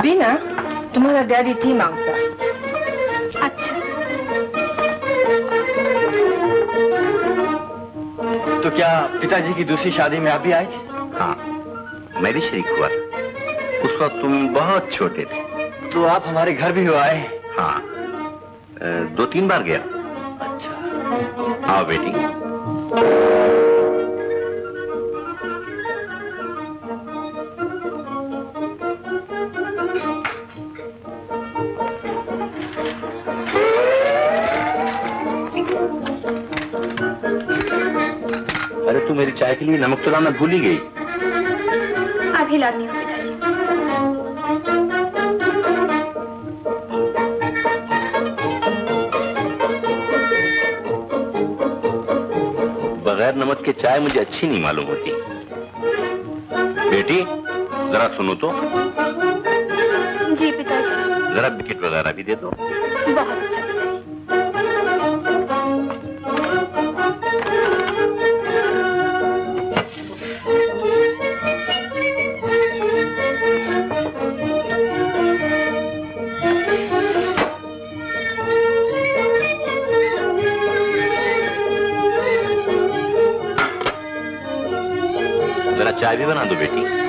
बीना, तुम्हारा daddy T मांगता। अच्छा। तो क्या पिताजी की दूसरी शादी में आप भी आए थे? हाँ, मैं भी शरीक हुआ था। उस वक्त तुम बहुत छोटे थे। तो आप हमारे घर भी हो आए? हाँ, 2-3 बार गया। अच्छा। आओ बेटी। अरे तू मेरी चाय के लिए नमक तो लाना भूल ही गई। अभी लाती हूँ पिताजी। बगैर नमक के चाय मुझे अच्छी नहीं मालूम होती। बेटी जरा सुनो तो। जी पिताजी। जरा बिस्किट वगैरह भी दे दो। बहुत अच्छा। जरा चाय भी बना दो बेटी।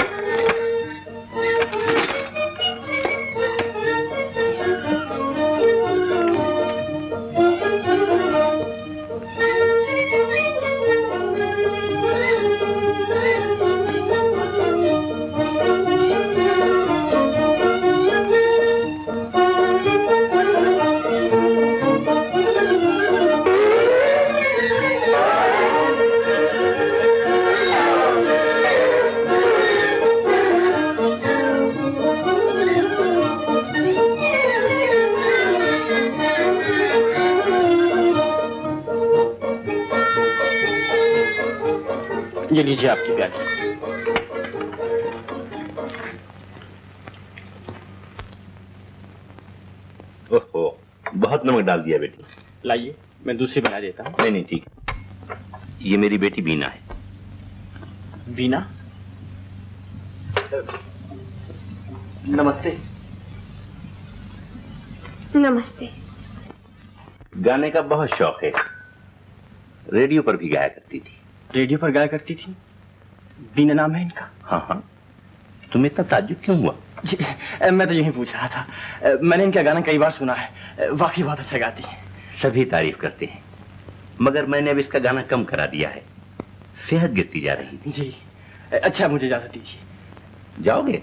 ये लीजिए आपकी प्याली। ओहो, बहुत नमक डाल दिया बेटी। लाइए, मैं दूसरी बना देता हूँ। नहीं नहीं ठीक। ये मेरी बेटी बीना है। बीना? नमस्ते। नमस्ते। गाने का बहुत शौक है। रेडियो पर भी गाया करती थी। रेडियो पर गाया करती थी? बीना नाम है इनका? हाँ हाँ। तुम्हें इतना ताज्जुब क्यों हुआ? जी, मैं तो यही पूछ रहा था। मैंने इनका गाना कई बार सुना है। वाकई बहुत अच्छा गाती है। सभी तारीफ करते हैं, मगर मैंने अब इसका गाना कम करा दिया है। सेहत गिरती जा रही थी। जी, अच्छा मुझे इजाजत दीजिए। जाओगे?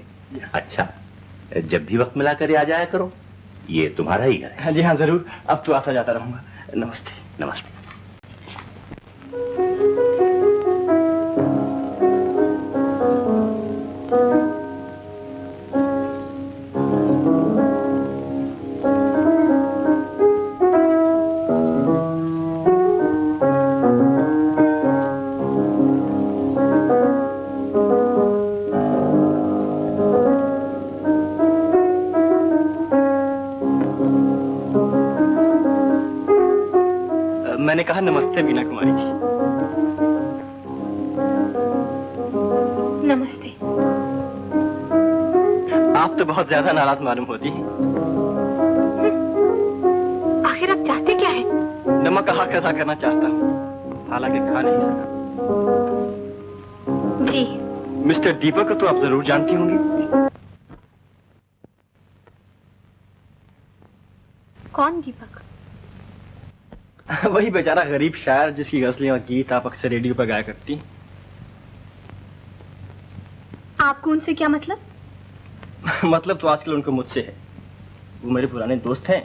अच्छा, जब भी वक्त मिला कर आ जाया करो। ये तुम्हारा ही घर है। जी हाँ जरूर, अब तो आता जाता रहूंगा। नमस्ते। नमस्ते। मैंने कहा नमस्ते बीना कुमारी जी। नमस्ते। आप तो बहुत ज्यादा नाराज मालूम होती हैं। आखिर आप चाहते क्या है? नमक का हक अदा करना चाहता हूँ, हालांकि खा नहीं सका। जी। मिस्टर दीपक को तो आप जरूर जानती होंगी। कौन दीपक? वही बेचारा गरीब शायर जिसकी गजलें और गीत आप अक्सर रेडियो पर गाया करती। आपको उनसे क्या मतलब? मतलब तो आजकल उनको मुझसे है। वो मेरे पुराने दोस्त हैं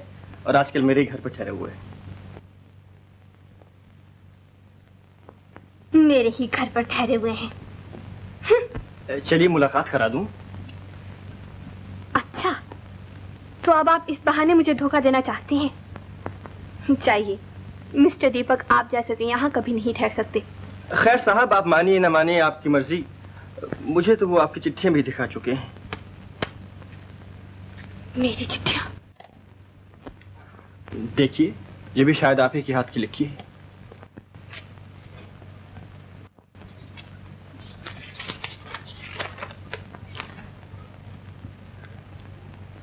और आजकल मेरे घर पर ठहरे हुए हैं। मेरे ही घर पर ठहरे हुए हैं। चलिए मुलाकात करा दूं। अच्छा, तो अब आप इस बहाने मुझे धोखा देना चाहती हैं? चाहिए मिस्टर दीपक, आप जैसे तो यहाँ कभी नहीं ठहर सकते। खैर साहब, आप मानिए ना मानिए आपकी मर्जी। मुझे तो वो आपकी चिट्ठियां भी दिखा चुके हैं। मेरी चिट्ठियां? देखिए, ये भी शायद आप ही के हाथ की लिखी है।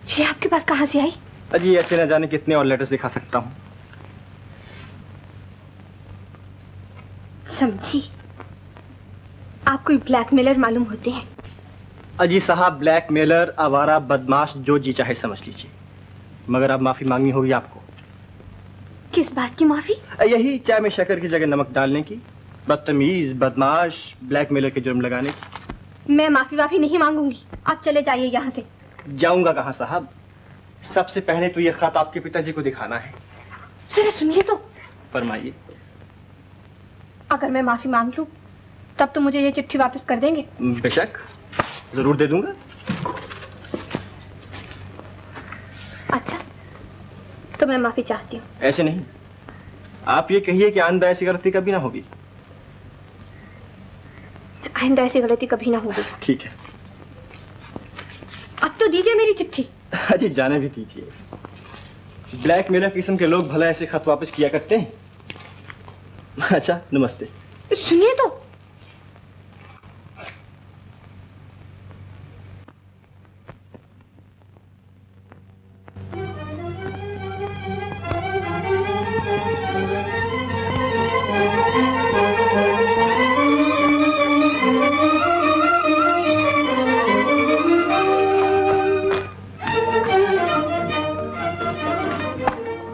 ये आपके पास कहाँ से आई? अजी ऐसे न जाने कितने और लेटर्स दिखा सकता हूँ। समझी, आप कोई ब्लैकमेलर मालूम होते हैं। अजी साहब, ब्लैकमेलर, आवारा, बदमाश, जो जी चाहे समझ लीजिए, मगर अब माफी मांगनी होगी आपको। किस बात की माफी? यही चाय में शक्कर की जगह नमक डालने की, बदतमीज, बदमाश, ब्लैकमेलर के जुर्म लगाने की। मैं माफी वाफी नहीं मांगूंगी, आप चले जाइए यहाँ से। जाऊंगा कहाँ साहब? सबसे पहले तो ये खत आपके पिताजी को दिखाना है। जरा सुनिए तो। फरमाइए। अगर मैं माफी मांग लूं, तब तो मुझे ये चिट्ठी वापस कर देंगे? बेशक, जरूर दे दूंगा। अच्छा, तो मैं माफी चाहती हूँ। ऐसे नहीं, आप ये कहिए कि आइंदा ऐसी गलती कभी ना होगी। आइंदा ऐसी गलती कभी ना होगी। ठीक है। अब तो दीजिए मेरी चिट्ठी। अजी जाने भी दीजिए, ब्लैकमेलर किस्म के लोग भला ऐसे खत वापस किया करते हैं? अच्छा, नमस्ते। सुनिए तो।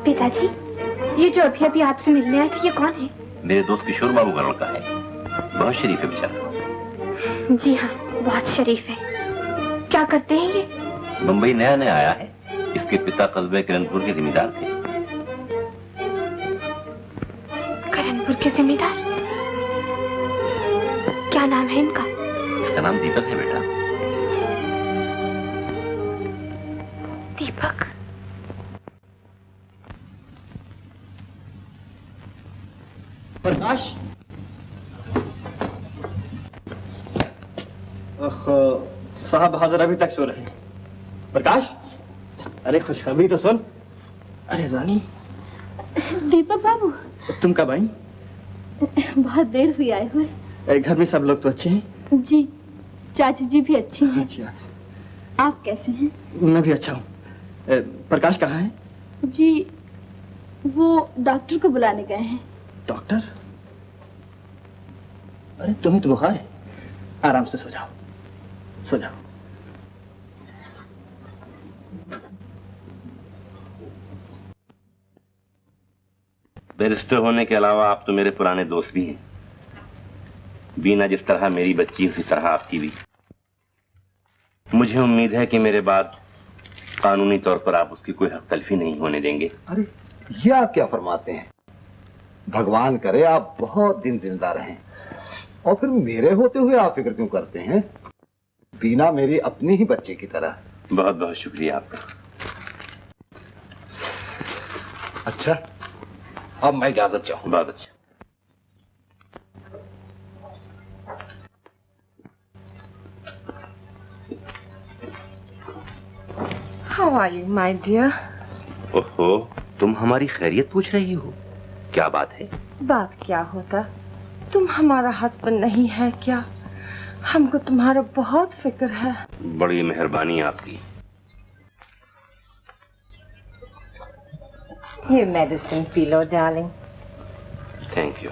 पिताजी, ये जो अभी अभी आपसे मिलने आए थे, ये कौन है? मेरे दोस्त किशोर बाबू का लड़का है, बहुत शरीफ है बेचारा। जी हाँ, बहुत शरीफ है। क्या करते हैं ये? मुंबई नया नया आया है। इसके पिता कस्बे किरणपुर के जमींदार थे। किरणपुर के जमींदार? क्या नाम है इनका? इसका नाम दीपक है बेटा। दीपक? प्रकाश, साहब हाजिर अभी तक सो रहे हैं। प्रकाश, अरे खुशखबरी तो सुन। अरे रानी। दीपक बाबू, तुम कब आई? बहुत देर हुई आए हुए। घर में सब लोग तो अच्छे हैं? जी, चाची जी भी अच्छी हैं। अच्छा। आप कैसे हैं? मैं भी अच्छा हूँ। प्रकाश कहाँ है? जी, वो डॉक्टर को बुलाने गए हैं। डॉक्टर? अरे तुम्हें तो बुखार है, आराम से सो जाओ, सो जाओ। बैरिस्टर होने के अलावा आप तो मेरे पुराने दोस्त भी हैं। बीना जिस तरह मेरी बच्ची, उसी तरह आपकी भी। मुझे उम्मीद है कि मेरे बाद कानूनी तौर पर आप उसकी कोई हक तलफी नहीं होने देंगे। अरे ये आप क्या फरमाते हैं? भगवान करे आप बहुत दिन जिंदा रहें। और फिर मेरे होते हुए आप फिक्र क्यों करते हैं? बीना मेरी अपनी ही बच्चे की तरह। बहुत बहुत शुक्रिया आपका। अच्छा, अब मैं इजाजत चाहूँ। बहुत अच्छा। How are you, my dear? ओहो, तुम हमारी खैरियत पूछ रही हो? क्या बात है? बात क्या होता, तुम हमारा हस्बैंड नहीं है क्या? हमको तुम्हारा बहुत फिक्र है। बड़ी मेहरबानी आपकी। ये मेडिसिन पी लो डार्लिंग। Thank you.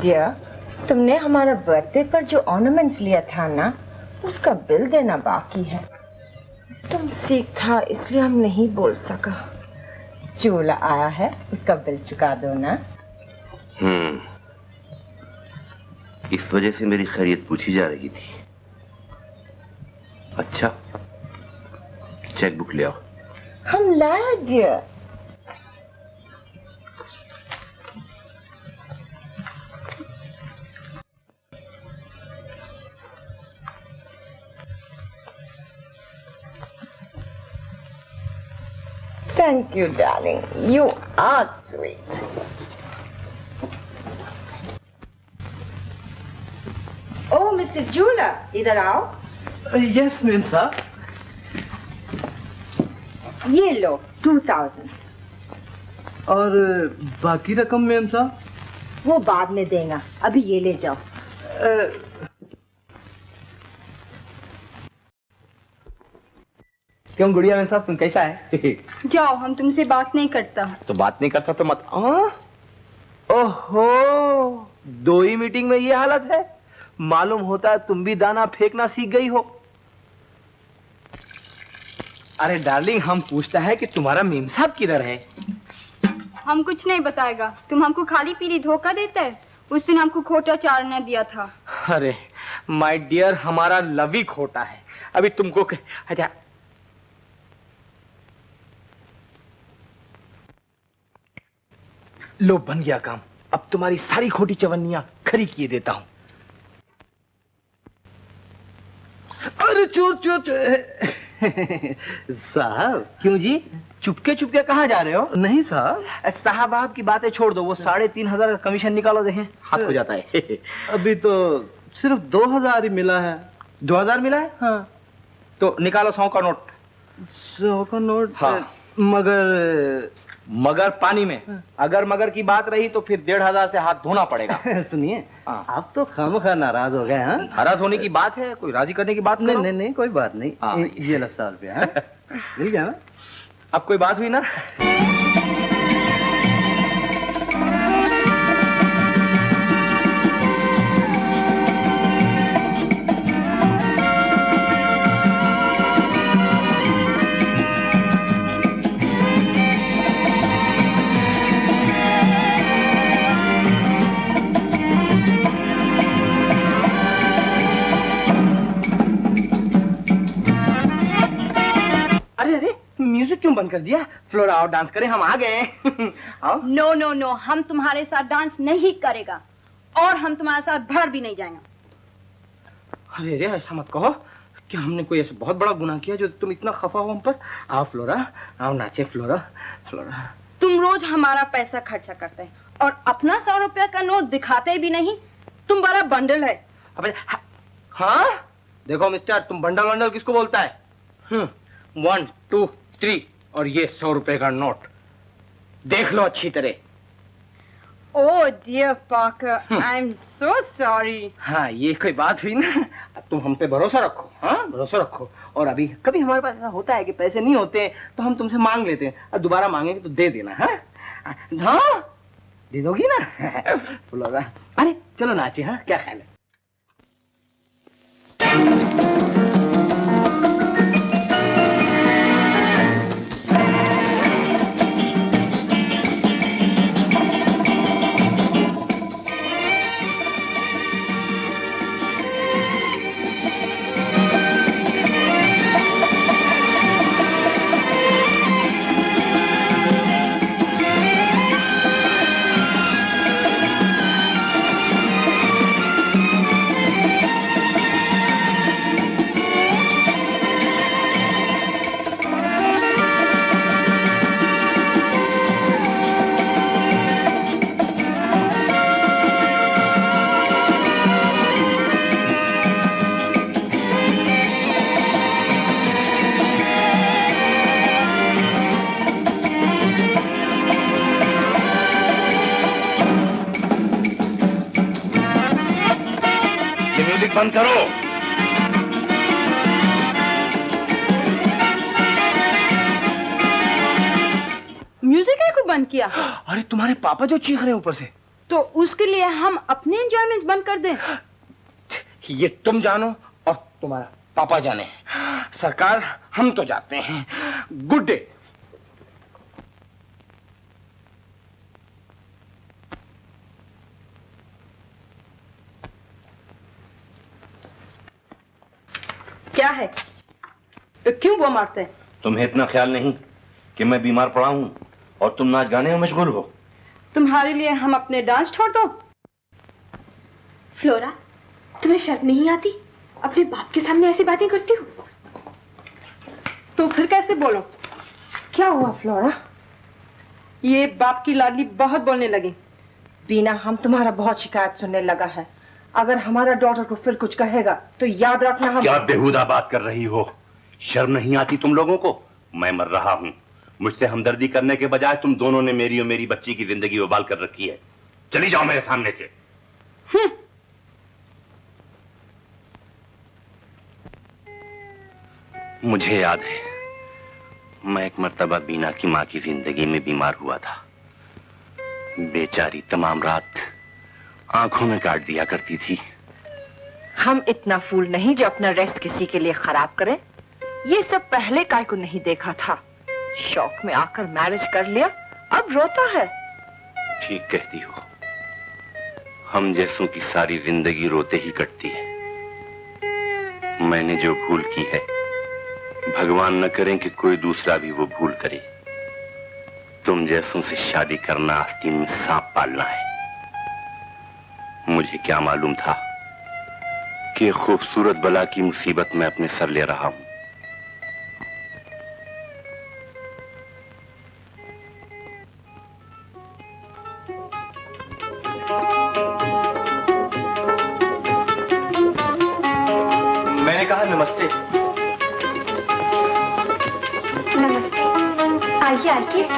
डियर, तुमने हमारा बर्थडे पर जो ऑर्नामेंट्स लिया था ना, उसका बिल देना बाकी है। तुम सीख था इसलिए हम नहीं बोल सका। चूल्हा आया है, उसका बिल चुका दो ना। इस वजह से मेरी खैरियत पूछी जा रही थी। अच्छा, चेक बुक ले आओ। हम लाया dear. Thank you, darling. You are sweet. Oh, Mr. Jula, इधर आओ। यस मैम साहब। ये लो 2000। और बाकी रकम मैम साहब? वो बाद में देना, अभी ये ले जाओ। क्यों गुड़िया में साहब, तुम कैसा है? जाओ, हम तुमसे बात नहीं करता। तो बात नहीं करता तो मत। ओहो, 2 ही मीटिंग में ये हालत है। मालूम होता है तुम भी दाना फेंकना सीख गई हो। अरे डार्लिंग, हम पूछता है कि तुम्हारा मेम साहब किधर है? हम कुछ नहीं बताएगा। तुम हमको खाली पीली धोखा देता है। उस दिन हमको खोटा चारना दिया था। अरे माय डियर, हमारा लव ही खोटा है। अभी तुमको अच्छा, लो बन गया काम। अब तुम्हारी सारी खोटी चवन्नियां खरी किए देता हूं। अरे चोर चोर साहब। क्यों जी, चुपके चुपके कहाँ जा रहे हो? नहीं साहब। साहब आप की बातें छोड़ दो, वो 3,500 का कमीशन निकालो, देखें हाथ हो जाता है। अभी तो सिर्फ 2,000 ही मिला है। 2,000 मिला है? हाँ। तो निकालो 100 का नोट। 100 का नोट? हाँ। मगर पानी में। अगर मगर की बात रही तो फिर 1,500 से हाथ धोना पड़ेगा। सुनिए, आप तो खामखा नाराज हो गए। हाँ, नाराज होने की बात है, कोई राजी करने की बात नहीं। नहीं, कोई बात नहीं। ये लो 100 रुपया मिल गया ना। अब कोई बात हुई ना? अरे अरे, म्यूजिक क्यों बंद कर दिया? फ्लोरा आओ डांस करें, हम आ गए। आओ। नो नो नो, हम तुम्हारे साथ डांस नहीं करेगा और हम तुम्हारे साथ बाहर भी नहीं जाएंगे। अरे अरे, ऐसा मत कहो कि हमने कोई ऐसा बहुत बड़ा गुनाह किया जो तुम इतना खफा हो हम पर। आओ फ्लोरा, आओ नाचे फ्लोरा। फ्लोरा, तुम रोज हमारा पैसा खर्चा करते हैं और अपना 100 रुपया का नोट दिखाते भी नहीं। तुम बड़ा बंडल है। अबे हाँ, देखो मिस्टर, तुम बंडल बंडल किसको बोलता है? 1 2 3 और ये 100 रुपए का नोट देख लो अच्छी तरह। Oh dear Parker, I am so sorry. हाँ, ये कोई बात हुई ना? अब तुम हम पे भरोसा रखो। हाँ, भरोसा रखो। और अभी कभी हमारे पास ऐसा होता है कि पैसे नहीं होते हैं तो हम तुमसे मांग लेते हैं, और दोबारा मांगेंगे तो दे देना। हाँ हाँ, दे दोगी ना? बोलोगा। अरे चलो नाचे। हाँ, क्या ख्याल है? बंद करो। म्यूजिक है को बंद किया? अरे तुम्हारे पापा जो चीख रहे हैं ऊपर से। तो उसके लिए हम अपने एंजॉयमेंट बंद कर दें? ये तुम जानो और तुम्हारा पापा जाने। सरकार, हम तो जाते हैं। Good day. क्या है? क्यों वो मारते हैं? तुम्हें इतना ख्याल नहीं कि मैं बीमार पड़ा हूं और तुम नाच गाने में मशगूल हो? तुम्हारे लिए हम अपने डांस छोड़ दो? फ्लोरा, तुम्हें शर्म नहीं आती? अपने बाप के सामने ऐसी बातें करती हो? तो फिर कैसे बोलो? क्या हुआ फ्लोरा? ये बाप की लाडली बहुत बोलने लगी। बीना, हम तुम्हारा बहुत शिकायत सुनने लगा है। अगर हमारा डॉटर को फिर कुछ कहेगा तो याद रखना हम। क्या बेहुदा बात कर रही हो? शर्म नहीं आती तुम लोगों को? मैं मर रहा हूं, मुझसे हमदर्दी करने के बजाय तुम दोनों ने मेरी और मेरी बच्ची की जिंदगी बवाल कर रखी है। चली जाओ मेरे सामने से। मुझे याद है, मैं एक मर्तबा बीना की माँ की जिंदगी में बीमार हुआ था। बेचारी तमाम रात आंखों में काट दिया करती थी। हम इतना फूल नहीं जो अपना रेस्ट किसी के लिए खराब करें। ये सब पहले काय को नहीं देखा था। शौक में आकर मैरिज कर लिया, अब रोता है। ठीक कहती हो, हम जैसों की सारी जिंदगी रोते ही कटती है। मैंने जो भूल की है, भगवान न करें कि कोई दूसरा भी वो भूल करे। तुम जैसों से शादी करना आस्तीन में सांप पालना है। मुझे क्या मालूम था कि खूबसूरत बला की मुसीबत मैं अपने सर ले रहा हूं। मैंने कहा नमस्ते। आइए आइए।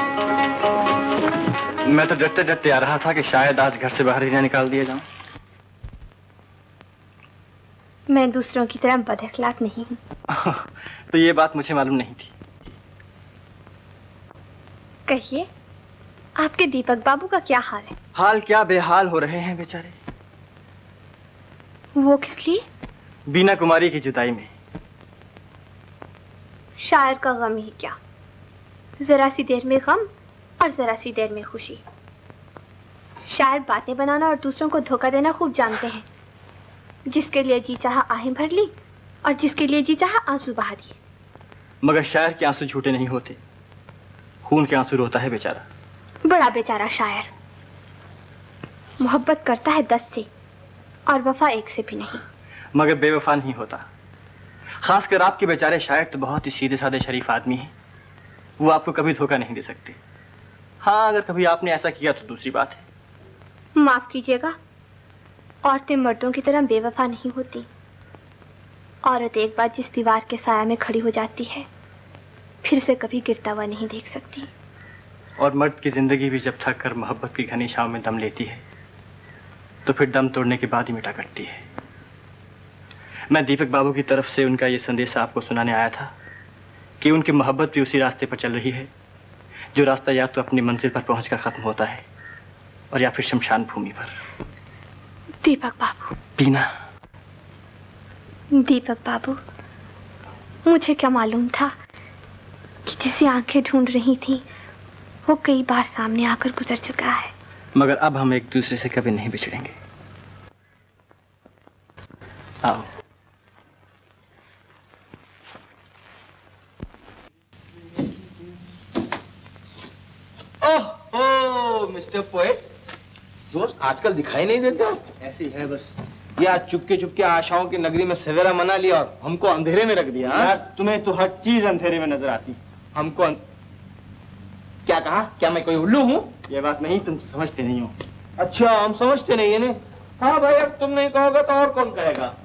मैं तो डरते डरते आ रहा था कि शायद आज घर से बाहर ही ना निकाल दिया जाऊं। मैं दूसरों की तरह बदअखलाक नहीं हूँ। तो ये बात मुझे मालूम नहीं थी। कहिए, आपके दीपक बाबू का क्या हाल है? हाल क्या, बेहाल हो रहे हैं बेचारे। वो किस लिए? बीना कुमारी की जुदाई में। शायर का गम ही क्या, जरा सी देर में गम और जरा सी देर में खुशी। शायर बातें बनाना और दूसरों को धोखा देना खूब जानते हैं। जिसके लिए जी चाहा आहें भर ली और जिसके लिए जी चाहा आंसू बहा दिए। मगर शायर के आंसू झूठे नहीं होते, खून के आंसू रोता है बेचारा। बड़ा बेचारा शायर। मोहब्बत करता है 10 से और वफा 1 से भी नहीं। मगर बेवफा नहीं होता। खासकर आपके बेचारे शायर तो बहुत ही सीधे साधे शरीफ आदमी हैं। वो आपको कभी धोखा नहीं दे सकते। हाँ, अगर कभी आपने ऐसा किया तो दूसरी बात है। माफ कीजिएगा, औरतें मर्दों की तरह बेवफा नहीं होती। औरत एक बार जिस दीवार के साया में खड़ी हो जाती है, फिर उसे कभी गिरता हुआ नहीं देख सकती। और मर्द की जिंदगी भी जब थक कर मोहब्बत की घनी छांव में दम लेती है, तो फिर दम तोड़ने के बाद ही मिटा करती है। मैं दीपक बाबू की तरफ से उनका ये संदेश आपको सुनाने आया था कि उनकी मोहब्बत भी उसी रास्ते पर चल रही है, जो रास्ता या तो अपनी मंजिल पर पहुंचकर खत्म होता है और या फिर शमशान भूमि पर। दीपक बाबू। बीना। दीपक बाबू, मुझे क्या मालूम था कि जिसे आंखें ढूंढ रही थी वो कई बार सामने आकर गुजर चुका है। मगर अब हम एक दूसरे से कभी नहीं बिछड़ेंगे। आओ। ओह मिस्टर पोएट, दोस्त आजकल दिखाई नहीं देते हो। ऐसी है बस। ये आज चुपके चुपके आशाओं की नगरी में सवेरा मना लिया और हमको अंधेरे में रख दिया। यार, तुम्हें तो हर चीज अंधेरे में नजर आती। हमको क्या कहा? क्या मैं कोई उल्लू हूँ? ये बात नहीं, तुम समझते नहीं हो। अच्छा, हम समझते नहीं है ने? हाँ भाई, अब तुम नहीं कहोगे तो और कौन कहेगा?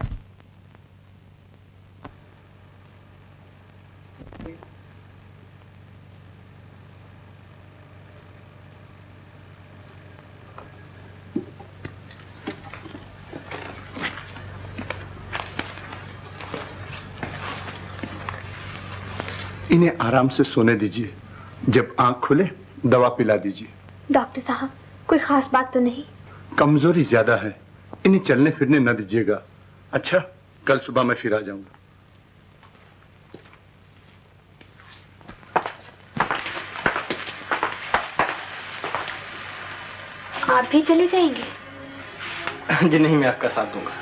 इन्हें आराम से सोने दीजिए। जब आंख खुले दवा पिला दीजिए। डॉक्टर साहब, कोई खास बात तो नहीं? कमजोरी ज्यादा है, इन्हें चलने फिरने न दीजिएगा। अच्छा, कल सुबह मैं फिर आ जाऊंगा। आप भी चले जाएंगे? जी नहीं, मैं आपका साथ दूंगा।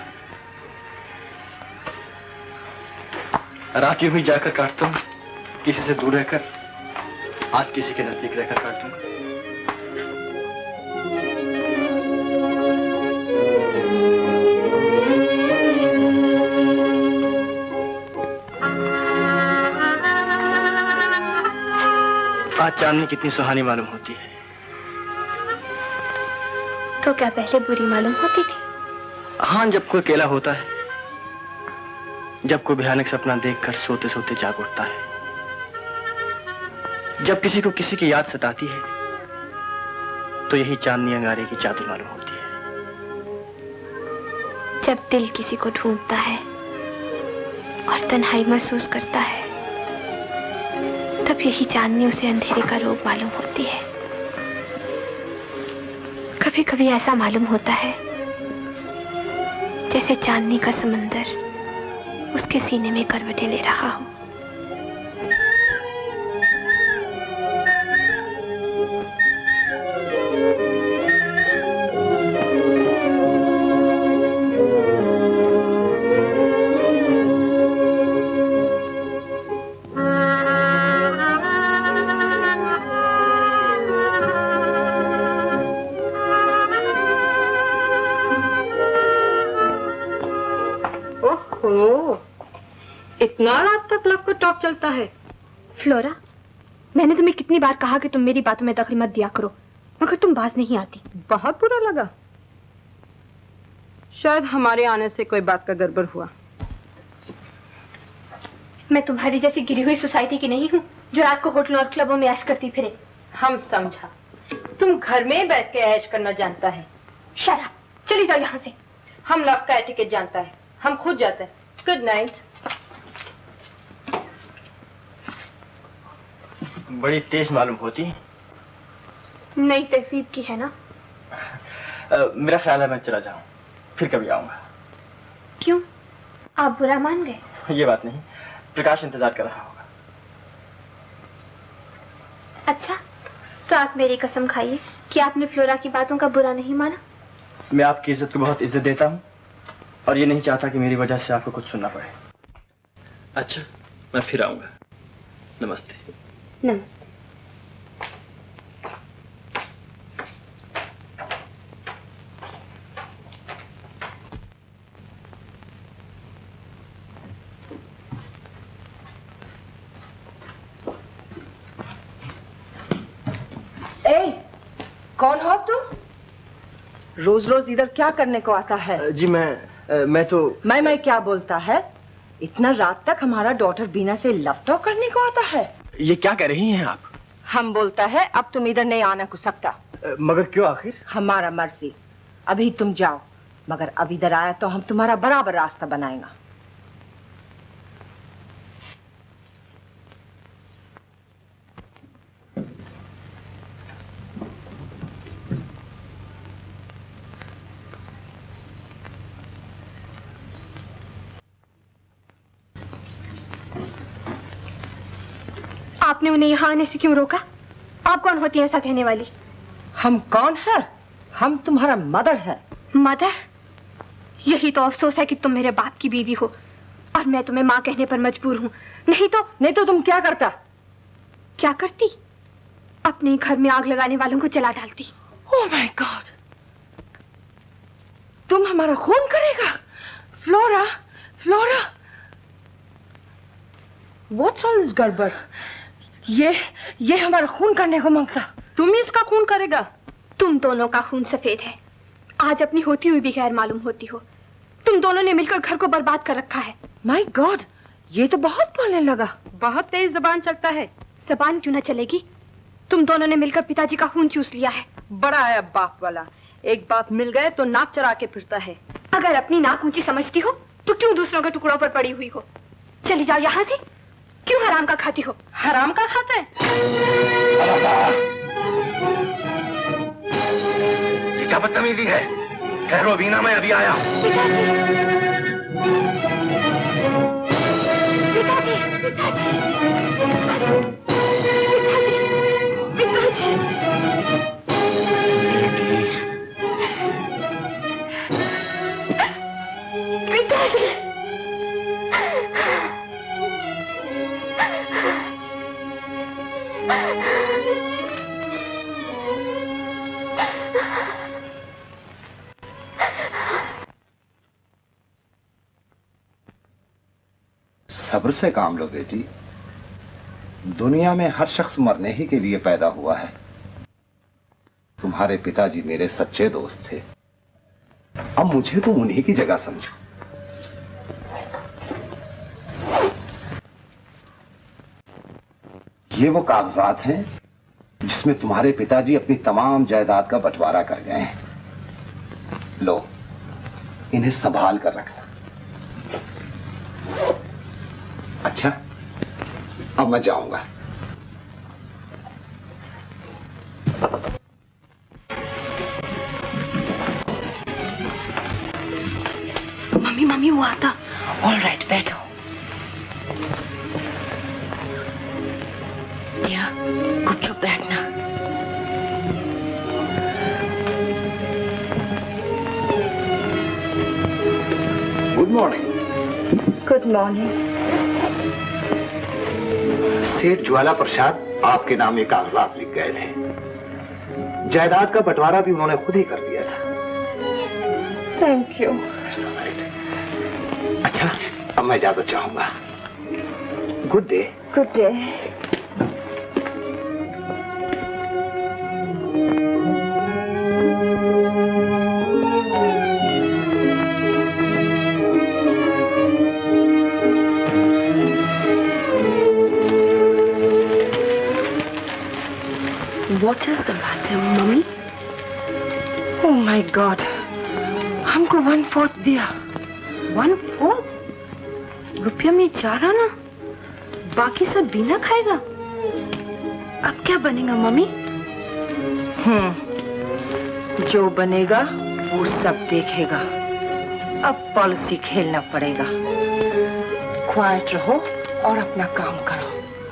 रात यूं ही जाकर काटता हूं, किसी से दूर रहकर, आज किसी के नजदीक रहकर काट दूंगा। आज चांदनी कितनी सुहानी मालूम होती है। तो क्या पहले बुरी मालूम होती थी? हाँ, जब कोई अकेला होता है, जब कोई भयानक सपना देखकर सोते सोते जाग उठता है, जब किसी को किसी की याद सताती है, तो यही चांदनी अंगारे की चादर मालूम होती है। जब दिल किसी को ढूंढता है और तन्हाई महसूस करता है, तब यही चांदनी उसे अंधेरे का रोग मालूम होती है। कभी कभी ऐसा मालूम होता है जैसे चांदनी का समंदर उसके सीने में करवटें ले रहा हो। इतना रात तक लब का टॉक चलता है? फ्लोरा, मैंने तुम्हें कितनी बार कहा कि तुम मेरी बातों में दखल मत दिया करो, मगर तुम बाज नहीं आती। बहुत बुरा लगा। शायद हमारे आने से कोई बात का गड़बड़ हुआ। मैं तुम्हारी जैसी गिरी हुई सोसाइटी की नहीं हूँ जो रात को होटलों और क्लबों में ऐश करती फिरे। हम समझा तुम घर में बैठ के ऐश करना जानता है। शराब, चली जाओ यहाँ से। हम लव का एटिकेट जानता है, हम खुद जाते हैं। Good night. बड़ी तेज मालूम होती है। नई तहजीब की है ना? मेरा ख्याल है मैं चला जाऊं, फिर कभी आऊंगा। क्यों, आप बुरा मान गए? ये बात नहीं, प्रकाश इंतजार कर रहा होगा। अच्छा, तो आप मेरी कसम खाइए कि आपने फ्लोरा की बातों का बुरा नहीं माना। मैं आपकी इज्जत को बहुत इज्जत देता हूँ और ये नहीं चाहता कि मेरी वजह से आपको कुछ सुनना पड़े। अच्छा, मैं फिर आऊंगा। नमस्ते। नमस्ते। कौन हो तुम? रोज रोज इधर क्या करने को आता है? जी मैं तो मैं क्या बोलता है? इतना रात तक हमारा डॉटर बीना से लव टॉक करने को आता है? ये क्या कह रही हैं आप? हम बोलता है अब तुम इधर नहीं आना को सकता। मगर क्यों आखिर? हमारा मर्जी। अभी तुम जाओ, मगर अब इधर आया तो हम तुम्हारा बराबर रास्ता बनाएंगे। आपने उन्हें यहाँ आने से क्यों रोका? आप कौन होती है ऐसा कहने वाली? हम कौन है? हम तुम्हारा मदर है। मदर? यही तो अफसोस है कि तुम मेरे बाप की बीवी हो और मैं तुम्हें माँ कहने पर मजबूर हूँ। नहीं तो तुम क्या करता? क्या करती? अपने घर में आग लगाने वालों को जला डालती। ओह माय गॉड, तुम हमारा खून करेगा? Flora, flora, what's all this गड़बड़? ये हमारा खून करने को मांगता। तुम इसका खून करेगा? तुम दोनों का खून सफेद है। आज अपनी होती हुई भी गैर मालूम होती हो। तुम दोनों ने मिलकर घर को बर्बाद कर रखा है। माय गॉड, ये तो बहुत बोलने लगा। बहुत तेज जबान चलता है। जबान क्यों ना चलेगी? तुम दोनों ने मिलकर पिताजी का खून चूस लिया है। बड़ा है बाप वाला। एक बाप मिल गए तो नाक चढ़ा के फिरता है। अगर अपनी नाक ऊंची समझती हो तो क्यों दूसरों के टुकड़ों पर पड़ी हुई हो? चली जाओ यहाँ से। क्यों हराम का खाती हो? हराम का खाता है? ये क्या बदतमीजी है? ठहरो बीना, मैं अभी आया। पिताजी, पिताजी, पिताजी, पिताजी, पिताजी। सब्र से काम लो बेटी। दुनिया में हर शख्स मरने ही के लिए पैदा हुआ है। तुम्हारे पिताजी मेरे सच्चे दोस्त थे। अब मुझे तो उन्हीं की जगह समझो। ये वो कागजात हैं जिसमें तुम्हारे पिताजी अपनी तमाम जायदाद का बंटवारा कर गए हैं। लो, इन्हें संभाल कर रखना। अच्छा, अब मैं जाऊंगा। मम्मी मम्मी वो आता। ऑलराइट, बैठो। चुप बैठना। Good morning. Good morning. सेठ ज्वाला प्रसाद आपके नाम ये कागजात लिख गए थे। जायदाद का बंटवारा भी उन्होंने खुद ही कर दिया था। Thank you. अच्छा, अब मैं इजाजत चाहूंगा। Good day. Good day. What is the matter, mummy? Oh my God, हमको 1/4 दिया। 1/4? रुपया में जा रहा ना, बाकी सब बीना खाएगा। अब क्या बनेगा मम्मी? जो बनेगा वो सब देखेगा। अब पॉलिसी खेलना पड़ेगा। क्वाइट रहो और अपना काम करो।